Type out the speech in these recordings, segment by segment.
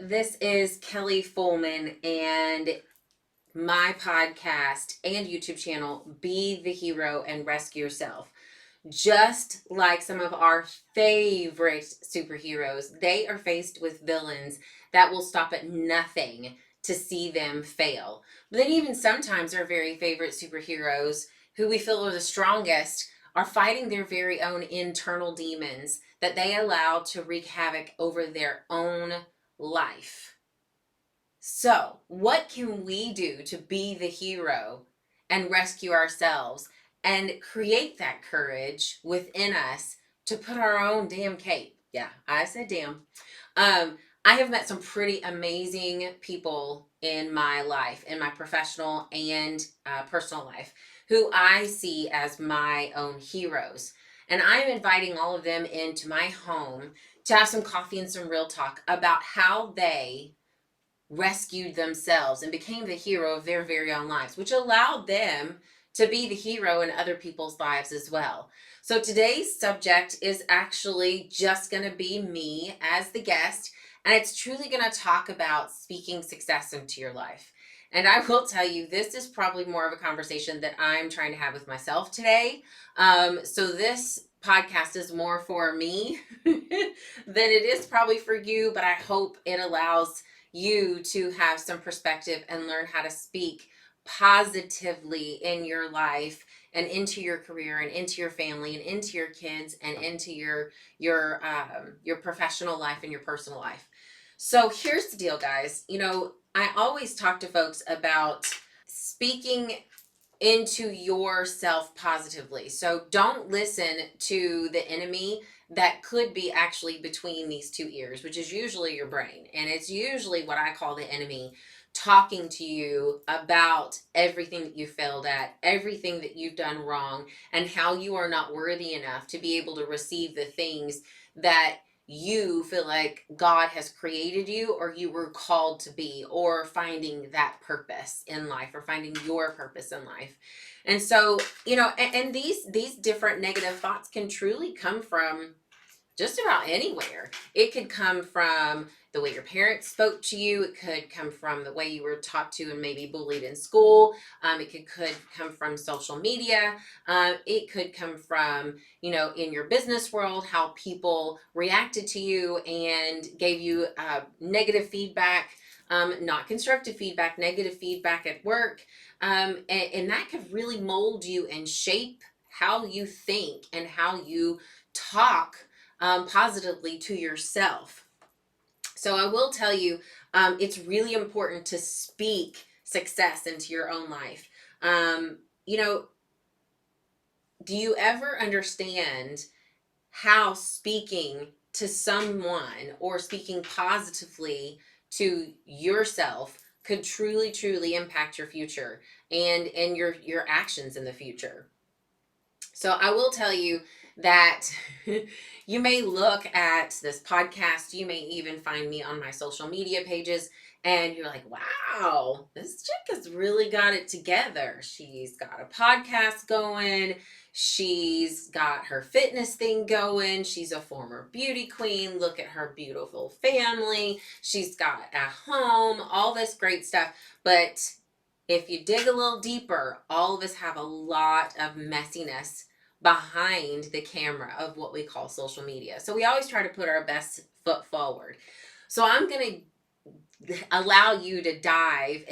This is Kelly Fullman and my podcast and YouTube channel, Be the Hero and Rescue Yourself. Just like some of our favorite superheroes, they are faced with villains that will stop at nothing to see them fail. But then, even sometimes, our very favorite superheroes, who we feel are the strongest, are fighting their very own internal demons that they allow to wreak havoc over their own life. So, what can we do to be the hero and rescue ourselves and create that courage within us to put our own damn cape? Yeah, I said damn. I have met some pretty amazing people in my life, in my professional and personal life, who I see as my own heroes. And I'm inviting all of them into my home to have some coffee and some real talk about how they rescued themselves and became the hero of their very own lives, which allowed them to be the hero in other people's lives as well. So today's subject is actually just going to be me as the guest, and it's truly going to talk about speaking success into your life. And I will tell you, this is probably more of a conversation that I'm trying to have with myself today. So this podcast is more for me than it is probably for you, but I hope it allows you to have some perspective and learn how to speak positively in your life and into your career and into your family and into your kids and into your professional life and your personal life. So here's the deal, guys. I always talk to folks about speaking into yourself positively. So don't listen to the enemy that could be actually between these two ears, which is usually your brain. And it's usually what I call the enemy talking to you about everything that you failed at, everything that you've done wrong, and how you are not worthy enough to be able to receive the things that you feel like God has created you or you were called to be, or finding that purpose in life or finding your purpose in life. And so, and these different negative thoughts can truly come from just about anywhere. It could come from the way your parents spoke to you. It could come from the way you were talked to and maybe bullied in school. It could come from social media. It could come from, in your business world, how people reacted to you and gave you negative feedback, not constructive feedback, negative feedback at work. And that could really mold you and shape how you think and how you talk positively to yourself. So I will tell you, it's really important to speak success into your own life. Do you ever understand how speaking to someone or speaking positively to yourself could truly impact your future and your actions in the future? So I will tell you that you may look at this podcast, you may even find me on my social media pages, and you're like, wow, this chick has really got it together. She's got a podcast going. She's got her fitness thing going. She's a former beauty queen. Look at her beautiful family. She's got a home, all this great stuff. But if you dig a little deeper, all of us have a lot of messiness behind the camera of what we call social media. So we always try to put our best foot forward. So I'm going to allow you to dive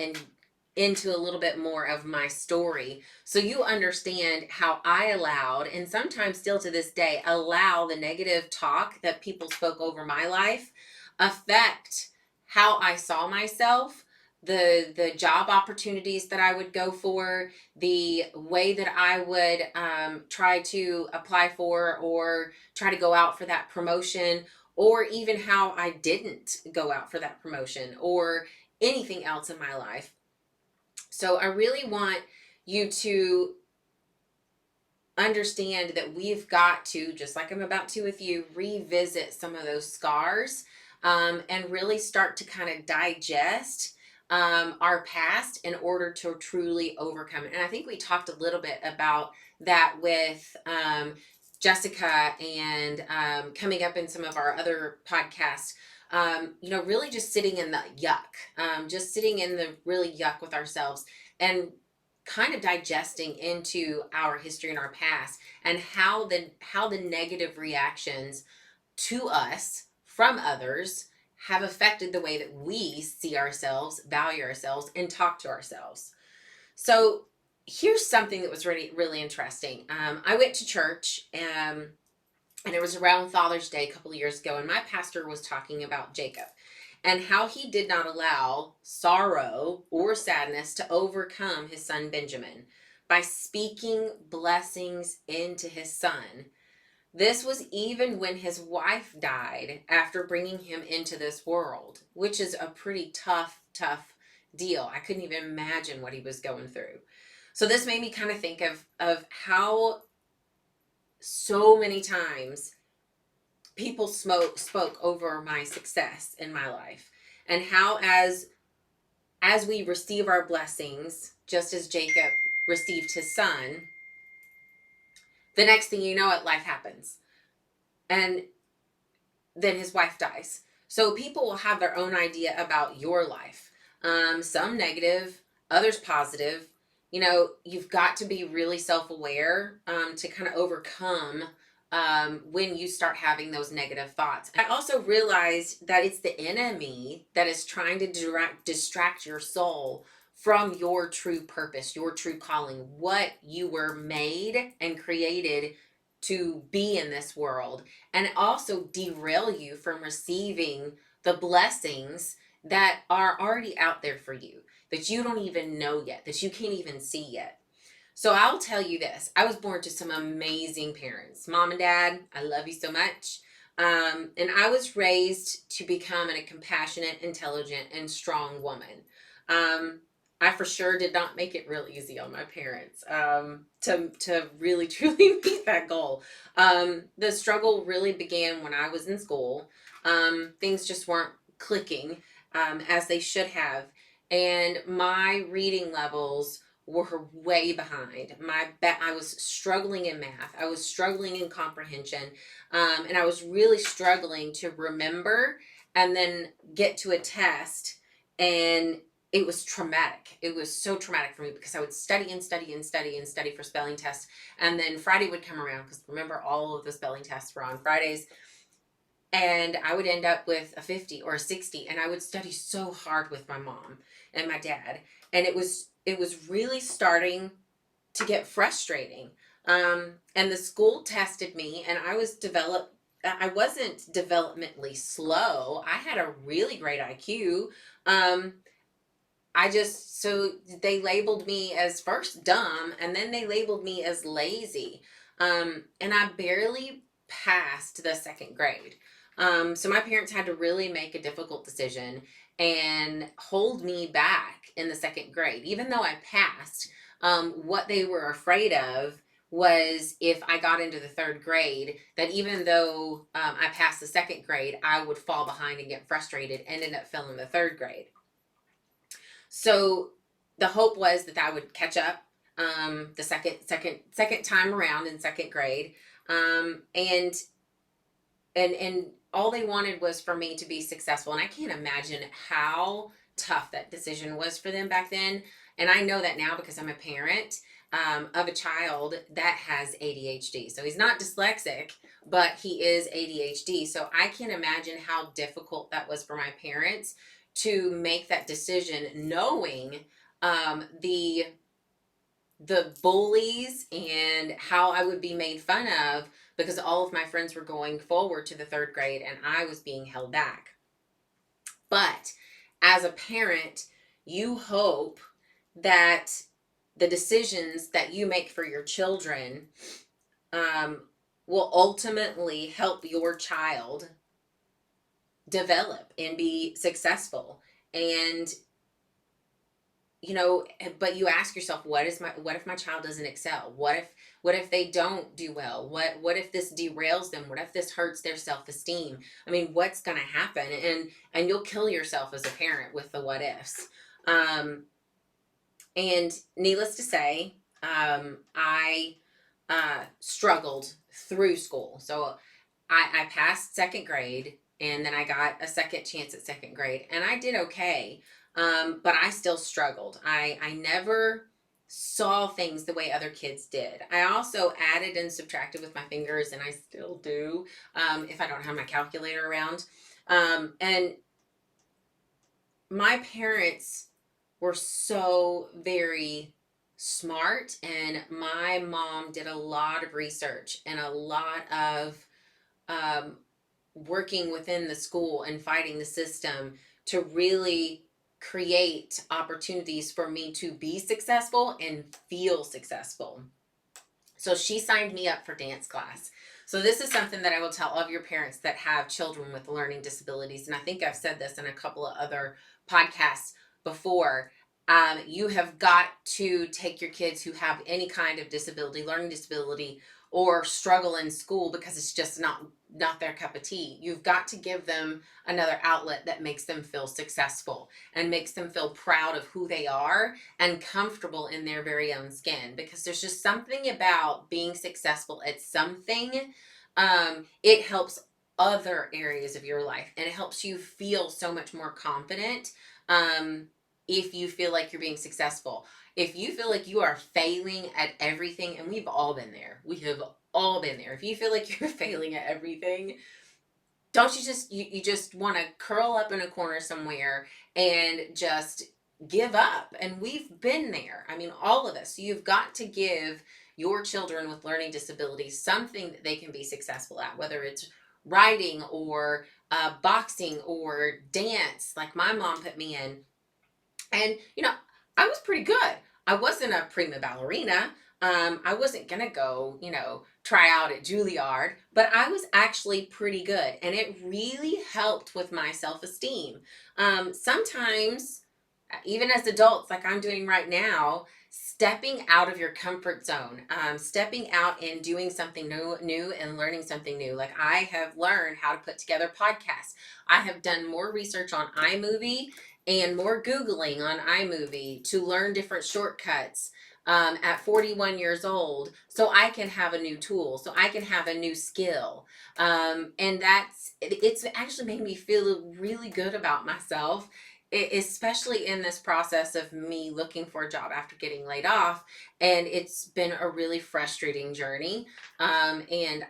into a little bit more of my story so you understand how I allowed, and sometimes still to this day, allow the negative talk that people spoke over my life affect how I saw myself, the job opportunities that I would go for, the way that I would try to apply for or try to go out for that promotion, or even how I didn't go out for that promotion or anything else in my life. So I really want you to understand that we've got to, just like I'm about to with you, revisit some of those scars and really start to kind of digest our past in order to truly overcome it. And I think we talked a little bit about that with Jessica and coming up in some of our other podcasts Really just sitting in the yuck, just sitting in the really yuck with ourselves and kind of digesting into our history and our past, and how the negative reactions to us from others have affected the way that we see ourselves, value ourselves, and talk to ourselves. So here's something that was really, really interesting. I went to church, and it was around Father's Day a couple of years ago, and my pastor was talking about Jacob and how he did not allow sorrow or sadness to overcome his son Benjamin by speaking blessings into his son. This was even when his wife died after bringing him into this world, which is a pretty tough deal. I couldn't even imagine what he was going through. So this made me kind of think of how so many times people spoke over my success in my life, and how as we receive our blessings, just as Jacob received his son, the next thing you know it, life happens, and then his wife dies. So people will have their own idea about your life, some negative, others positive. You've got to be really self-aware, to kind of overcome, when you start having those negative thoughts. I also realized that it's the enemy that is trying to distract your soul from your true purpose, your true calling, what you were made and created to be in this world, and also derail you from receiving the blessings that are already out there for you, that you don't even know yet, that you can't even see yet. So I'll tell you this: I was born to some amazing parents. Mom and Dad, I love you so much. And I was raised to become a compassionate, intelligent, and strong woman. I for sure did not make it real easy on my parents, to really truly meet that goal. The struggle really began when I was in school. Things just weren't clicking, as they should have, and my reading levels were way behind. I was struggling in math. I was struggling in comprehension, and I was really struggling to remember and then get to a test, and it was traumatic. It was so traumatic for me because I would study and study and study and study for spelling tests, and then Friday would come around, because remember, all of the spelling tests were on Fridays, and I would end up with a 50 or a 60, and I would study so hard with my mom and my dad, and it was really starting to get frustrating. And the school tested me, and I wasn't developmentally slow. I had a really great IQ. um, so they labeled me as first dumb, and then they labeled me as lazy. And I barely passed the second grade. So my parents had to really make a difficult decision and hold me back in the second grade. Even though I passed, what they were afraid of was if I got into the third grade, that even though, I passed the second grade, I would fall behind and get frustrated and end up failing the third grade. So the hope was that I would catch up, the second time around in second grade, and all they wanted was for me to be successful. And I can't imagine how tough that decision was for them back then. And I know that now because I'm a parent, of a child that has ADHD. So he's not dyslexic, but he is ADHD. So I can't imagine how difficult that was for my parents to make that decision, knowing, the bullies and how I would be made fun of, because all of my friends were going forward to the third grade and I was being held back. But as a parent, you hope that the decisions that you make for your children, um, will ultimately help your child develop and be successful. And but you ask yourself, what if my child doesn't excel? What if they don't do well? What if this derails them? What if this hurts their self-esteem? I mean, what's going to happen? And you'll kill yourself as a parent with the what ifs. And needless to say, I struggled through school. So I passed second grade, And then I got a second chance at second grade, and I did okay. But I still struggled. I never saw things the way other kids did. I also added and subtracted with my fingers, and I still do if I don't have my calculator around. And my parents were so very smart, and my mom did a lot of research and a lot of um, working within the school and fighting the system to really create opportunities for me to be successful and feel successful. So she signed me up for dance class. So this is something that I will tell all of your parents that have children with learning disabilities. And I think I've said this in a couple of other podcasts before. You have got to take your kids who have any kind of disability, learning disability, or struggle in school because it's just not their cup of tea. You've got to give them another outlet that makes them feel successful and makes them feel proud of who they are and comfortable in their very own skin, because there's just something about being successful at something. It helps other areas of your life, and it helps you feel so much more confident. If you feel like you're being successful, if you feel like you are failing at everything, and we've all been there, we have all been there. If you feel like you're failing at everything, don't you just you just want to curl up in a corner somewhere and just give up? And we've been there. I mean, all of us. You've got to give your children with learning disabilities something that they can be successful at, whether it's writing or boxing or dance like my mom put me in. And, I was pretty good. I wasn't a prima ballerina. I wasn't going to go, try out at Juilliard, but I was actually pretty good. And it really helped with my self esteem. Sometimes, even as adults, like I'm doing right now, stepping out of your comfort zone, stepping out and doing something new and learning something new. Like I have learned how to put together podcasts. I have done more research on iMovie and more Googling on iMovie to learn different shortcuts at 41 years old, so I can have a new tool, so I can have a new skill. And it's actually made me feel really good about myself, especially in this process of me looking for a job after getting laid off. And it's been a really frustrating journey. And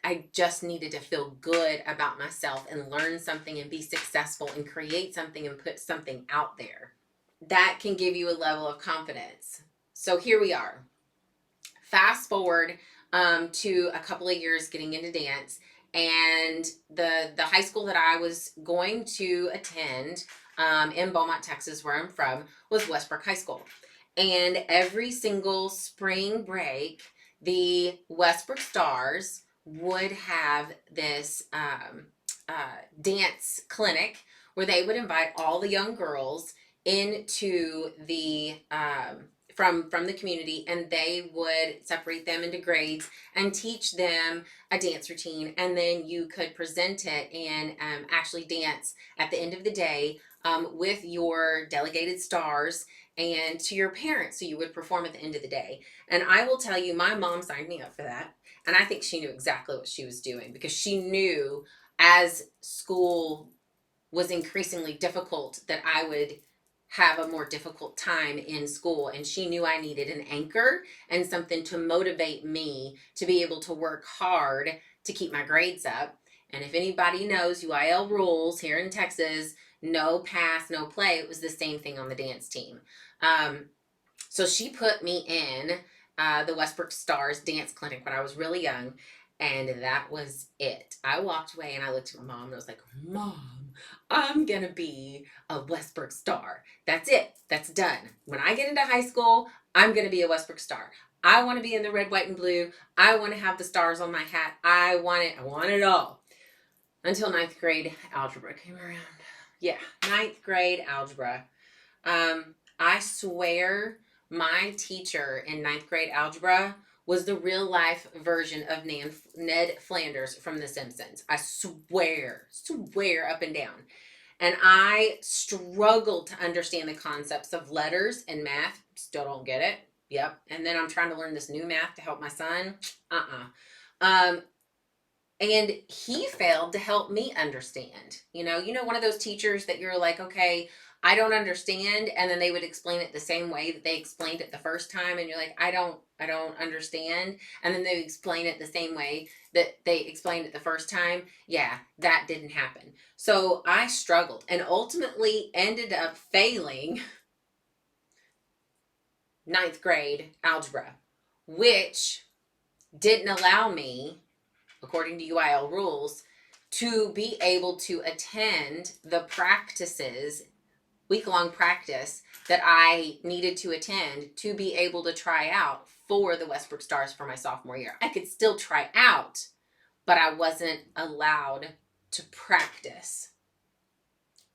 I just needed to feel good about myself and learn something and be successful and create something and put something out there. That can give you a level of confidence. So here we are. Fast forward to a couple of years getting into dance, and the high school that I was going to attend in Beaumont, Texas, where I'm from, was West Brook High School. And every single spring break, the West Brook Stars would have this dance clinic where they would invite all the young girls into the from the community, and they would separate them into grades and teach them a dance routine, and then you could present it and actually dance at the end of the day with your delegated stars and to your parents. So you would perform at the end of the day. And I will tell you, my mom signed me up for that, and I think she knew exactly what she was doing, because she knew as school was increasingly difficult that I would have a more difficult time in school, and she knew I needed an anchor and something to motivate me to be able to work hard to keep my grades up. And if anybody knows UIL rules here in Texas, no pass, no play, it was the same thing on the dance team. So she put me in the West Brook Stars dance clinic when I was really young, and that was it. I walked away and I looked at my mom and I was like, Mom, I'm gonna be a West Brook Star. That's it. That's done. When I get into high school, I'm gonna be a West Brook Star. I want to be in the red, white, and blue. I want to have the stars on my hat. I want it. I want it all. Until ninth grade algebra came around. Yeah, ninth grade algebra. I swear my teacher in ninth grade algebra was the real life version of Ned Flanders from The Simpsons. I swear up and down. And I struggled to understand the concepts of letters and math. Still don't get it. Yep. And then I'm trying to learn this new math to help my son. Um, And he failed to help me understand. One of those teachers that you're like, okay, I don't understand, and then they would explain it the same way that they explained it the first time, and you're like, I don't understand, and then they explain it the same way that they explained it the first time. Yeah, that didn't happen. So I struggled and ultimately ended up failing ninth grade algebra, which didn't allow me, according to UIL rules, to be able to attend the practices, week-long practice that I needed to attend to be able to try out for the West Brook Stars for my sophomore year. I could still try out, but I wasn't allowed to practice.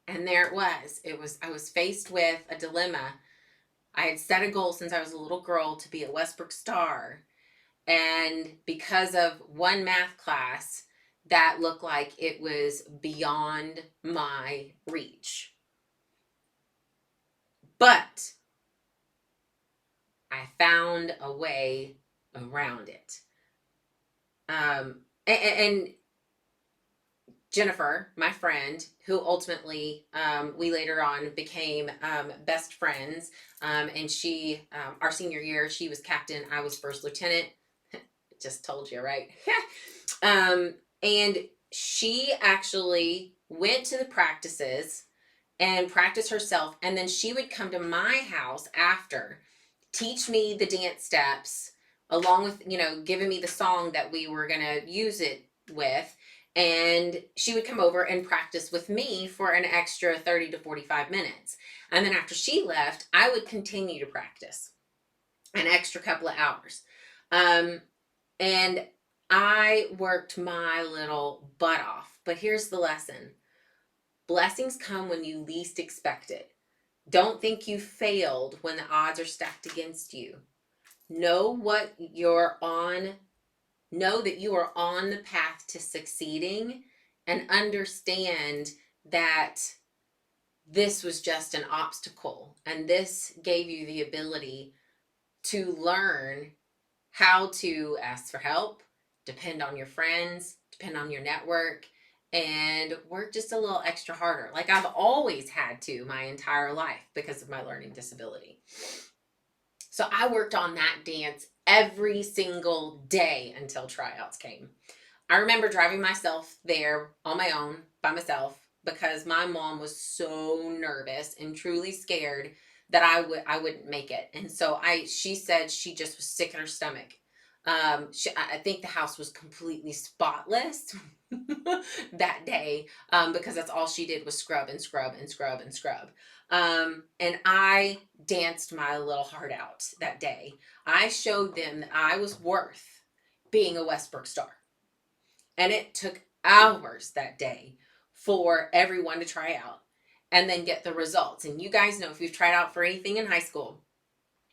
And there it was. I was faced with a dilemma. I had set a goal since I was a little girl to be a West Brook Star. And because of one math class, that looked like it was beyond my reach. But I found a way around it. And Jennifer, my friend, who ultimately we later on became best friends, and she, our senior year, she was captain, I was first lieutenant. Just told you, right? And she actually went to the practices and practiced herself, and then she would come to my house after, teach me the dance steps, along with, giving me the song that we were going to use it with. And she would come over and practice with me for an extra 30 to 45 minutes. And then after she left, I would continue to practice an extra couple of hours. And I worked my little butt off. But here's the lesson: blessings come when you least expect it. Don't think you failed when the odds are stacked against you. Know what you're on. Know that you are on the path to succeeding, and understand that this was just an obstacle, and this gave you the ability to learn how to ask for help, depend on your friends, depend on your network, and work just a little extra harder. Like I've always had to my entire life because of my learning disability. So I worked on that dance every single day until tryouts came. I remember driving myself there on my own by myself because my mom was so nervous and truly scared that I wouldn't make it. And so she said she just was sick in her stomach. I think the house was completely spotless that day, because that's all she did was scrub and scrub and scrub and scrub. And I danced my little heart out that day. I showed them that I was worth being a West Brook Star. And it took hours that day for everyone to try out and then get the results. And you guys know, if you've tried out for anything in high school,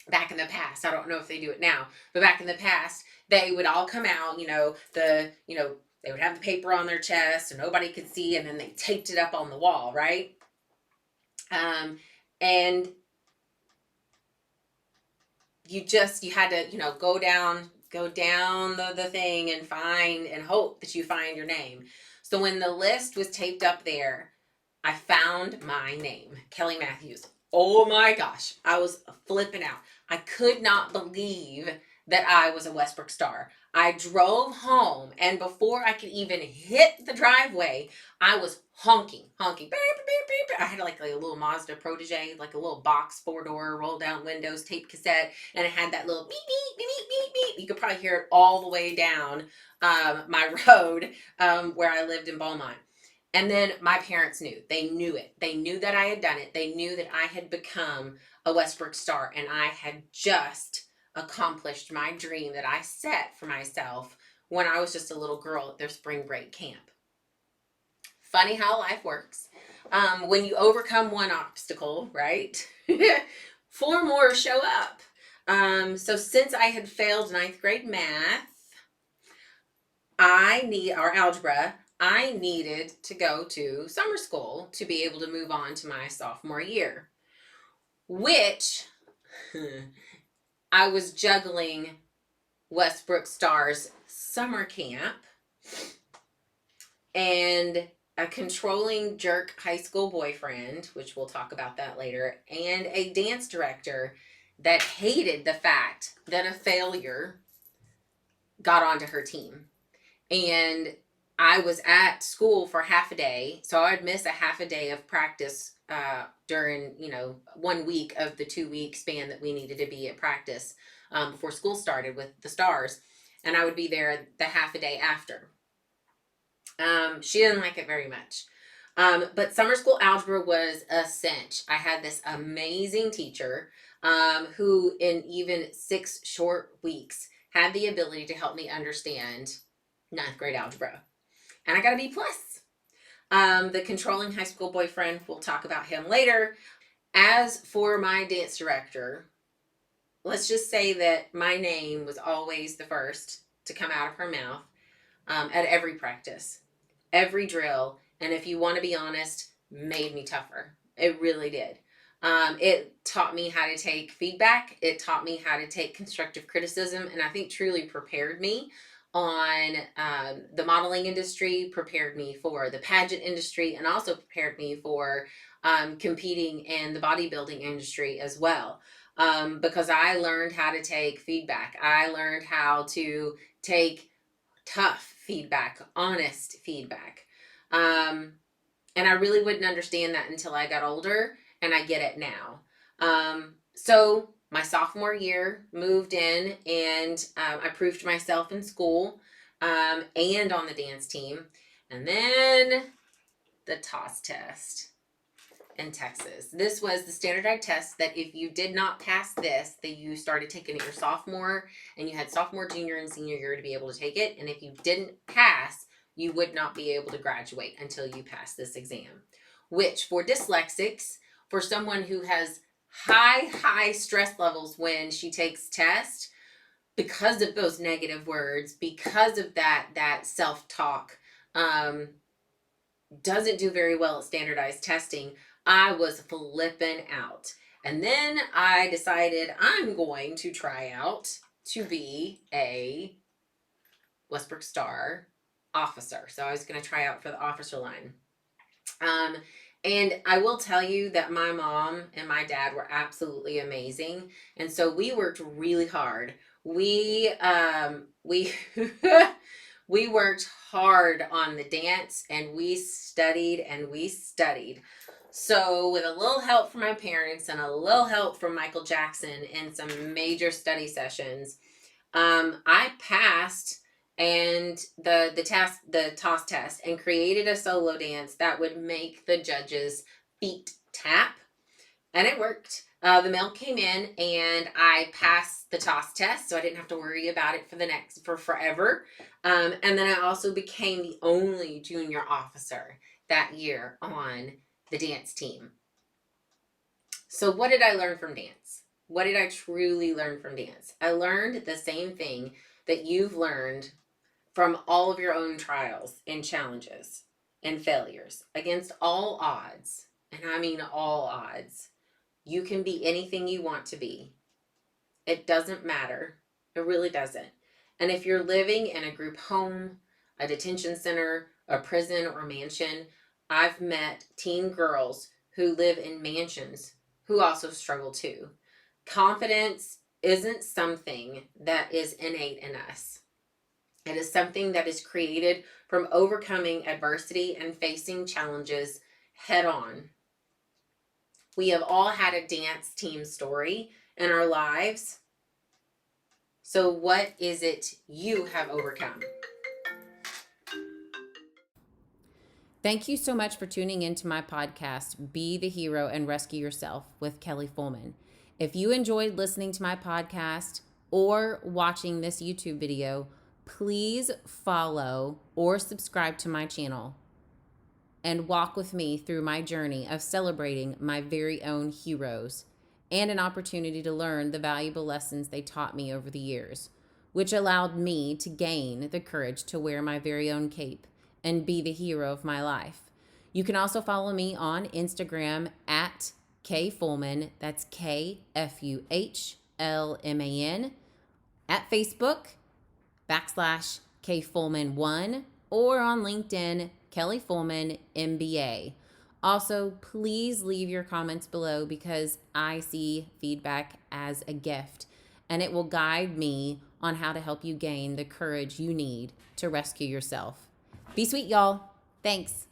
back in the past, I don't know if they do it now, but back in the past, they would all come out, they would have the paper on their chest and nobody could see, and then they taped it up on the wall, right? And you had to, go down the thing and find and hope that you find your name. So when the list was taped up there, I found my name, Kelly Matthews. Oh my gosh, I was flipping out. I could not believe that I was a West Brook Star. I drove home, and before I could even hit the driveway, I was honking. Beep, beep, beep. I had like a little Mazda Protege, like a little box 4-door roll down windows tape cassette, and it had that little beep, beep, beep, beep, beep. You could probably hear it all the way down my road where I lived in Beaumont. And then my parents knew. They knew it. They knew that I had done it. They knew that I had become a West Brook Star, and I had just accomplished my dream that I set for myself when I was just a little girl at their spring break camp. Funny how life works. When you overcome one obstacle, right? 4 more show up. So since I had failed ninth grade math, our algebra, I needed to go to summer school to be able to move on to my sophomore year, which I was juggling West Brook Star's summer camp and a controlling jerk high school boyfriend, which we'll talk about that later, and a dance director that hated the fact that a failure got onto her team. And I was at school for half a day, so I'd miss a half a day of practice during 1 week of the 2 week span that we needed to be at practice before school started with the stars, and I would be there the half a day after. She didn't like it very much. But summer school algebra was a cinch. I had this amazing teacher who, in even 6 short weeks, had the ability to help me understand ninth grade algebra. And I got a B plus. The controlling high school boyfriend, we'll talk about him later. As for my dance director, let's just say that my name was always the first to come out of her mouth at every practice, every drill. And if you want to be honest, made me tougher. It really did. It taught me how to take feedback. It taught me how to take constructive criticism. And I think truly prepared me on the modeling industry, prepared me for the pageant industry, and also prepared me for competing in the bodybuilding industry as well. Because I learned how to take feedback. I learned how to take tough feedback, honest feedback. And I really wouldn't understand that until I got older, and I get it now. So my sophomore year, moved in, and I proved myself in school and on the dance team. And then the TOS test in Texas. This was the standardized test that if you did not pass this, that you started taking it your sophomore, and you had sophomore, junior, and senior year to be able to take it. And if you didn't pass, you would not be able to graduate until you passed this exam, which for dyslexics, for someone who has high stress levels when she takes tests, because of those negative words, because of that self-talk, doesn't do very well at standardized testing. I was flipping out. And then I decided I'm going to try out to be a West Brook Star officer. So I was going to try out for the officer line. And I will tell you that my mom and my dad were absolutely amazing. And so we worked really hard. We we worked hard on the dance, and we studied and we studied. So with a little help from my parents and a little help from Michael Jackson in some major study sessions, I passed and the TOS test, and created a solo dance that would make the judges' feet tap, and it worked. The mail came in, and I passed the TOS test, so I didn't have to worry about it for forever. And then I also became the only junior officer that year on the dance team. So what did I learn from dance? What did I truly learn from dance? I learned the same thing that you've learned from all of your own trials and challenges and failures. Against all odds, and I mean all odds, you can be anything you want to be. It doesn't matter. It really doesn't. And if you're living in a group home, a detention center, a prison, or a mansion, I've met teen girls who live in mansions who also struggle too. Confidence isn't something that is innate in us. It is something that is created from overcoming adversity and facing challenges head on. We have all had a dance team story in our lives. So what is it you have overcome? Thank you so much for tuning into my podcast, Be the Hero and Rescue Yourself with Kelly Fullman. If you enjoyed listening to my podcast or watching this YouTube video, please follow or subscribe to my channel and walk with me through my journey of celebrating my very own heroes and an opportunity to learn the valuable lessons they taught me over the years, which allowed me to gain the courage to wear my very own cape and be the hero of my life. You can also follow me on Instagram at K Fullman, that's KFUHLMAN, at Facebook /K Fullman1, or on LinkedIn, Kelly Fullman, MBA. Also, please leave your comments below because I see feedback as a gift and it will guide me on how to help you gain the courage you need to rescue yourself. Be sweet, y'all. Thanks.